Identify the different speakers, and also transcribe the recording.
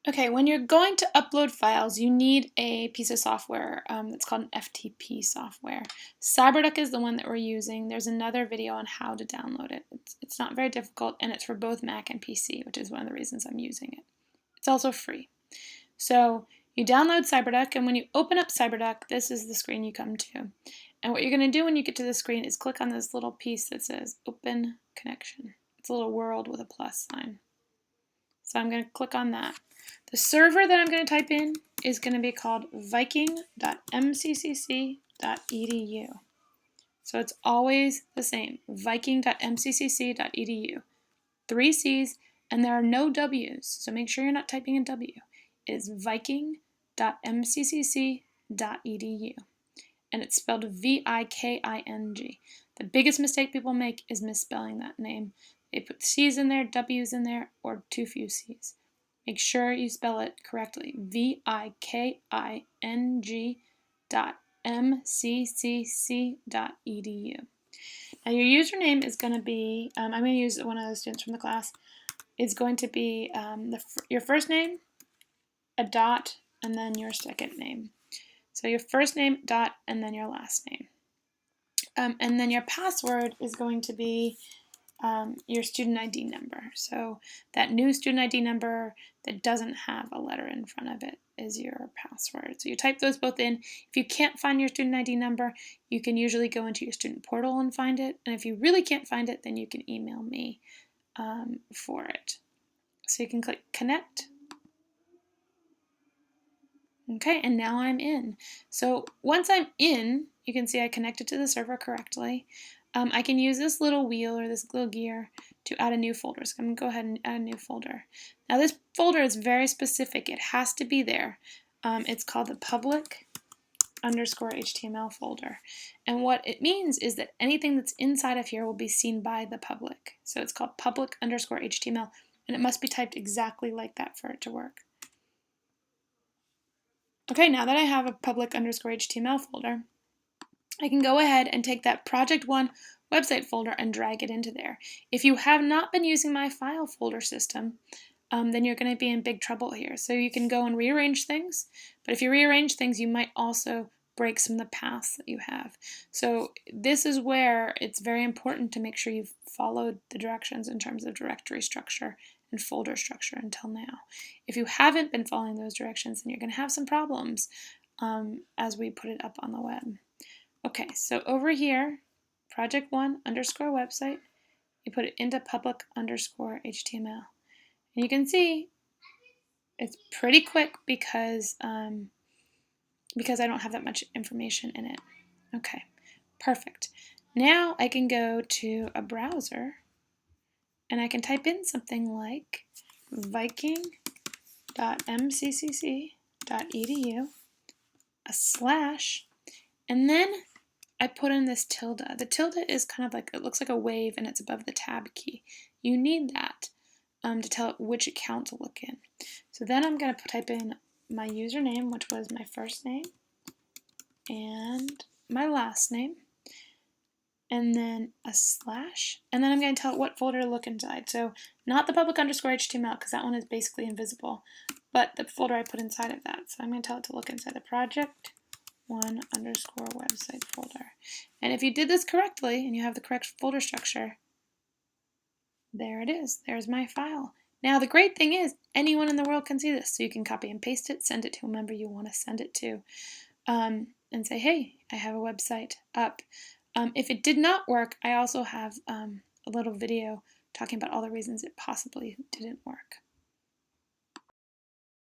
Speaker 1: Okay, when you're going to upload files, you need a piece of software that's called an FTP software. CyberDuck is the one that we're using. There's another video on how to download it. It's not very difficult, and it's for both Mac and PC, which is one of the reasons I'm using it. It's also free. So you download CyberDuck, and when you open up CyberDuck, this is the screen you come to. And what you're going to do when you get to the screen is click on this little piece that says Open Connection. It's a little world with a plus sign. So I'm going to click on that. The server that I'm going to type in is going to be called viking.mccc.edu. So it's always the same, viking.mccc.edu. 3 C's, and there are no W's, so make sure you're not typing in W. It is viking.mccc.edu, and it's spelled V-I-K-I-N-G. The biggest mistake people make is misspelling that name. They put C's in there, W's in there, or too few C's. Make sure you spell it correctly. viking.mccc.edu. Now your username is going to be, I'm going to use one of the students from the class, is going to be your first name, a dot, and then your second name. So your first name, dot, and then your last name. And then your password is going to be your student ID number. So that new student ID number that doesn't have a letter in front of it is your password. So you type those both in. If you can't find your student ID number, you can usually go into your student portal and find it. And if you really can't find it, then you can email me for it. So you can click connect. Okay, and now I'm in. So once I'm in, you can see I connected to the server correctly. I can use this little wheel or this little gear to add a new folder. So I'm going to go ahead and add a new folder. Now this folder is very specific. It has to be there. It's called the public_HTML folder. And what it means is that anything that's inside of here will be seen by the public. So it's called public_HTML, and it must be typed exactly like that for it to work. Okay, now that I have a public_HTML folder, I can go ahead and take that Project 1 website folder and drag it into there. If you have not been using my file folder system, then you're going to be in big trouble here. So you can go and rearrange things, but if you rearrange things, you might also break some of the paths that you have. So this is where it's very important to make sure you've followed the directions in terms of directory structure and folder structure until now. If you haven't been following those directions, then you're going to have some problems as we put it up on the web. Okay, so over here, project1_website, you put it into public_HTML. And you can see it's pretty quick because I don't have that much information in it. Okay, perfect. Now I can go to a browser and I can type in something like viking.mccc.edu, a slash, and then I put in this tilde. The tilde is kind of like, it looks like a wave and it's above the tab key. You need that to tell it which account to look in. So then I'm going to type in my username, which was my first name, and my last name, and then a slash, and then I'm going to tell it what folder to look inside. So not the public_HTML, because that one is basically invisible, but the folder I put inside of that. So I'm going to tell it to look inside the project1_website folder. And if you did this correctly and you have the correct folder structure, there it is. There's my file. Now the great thing is anyone in the world can see this, so you can copy and paste it, send it to whomever you want to send it to, and say, hey, I have a website up. If it did not work, I also have a little video talking about all the reasons it possibly didn't work.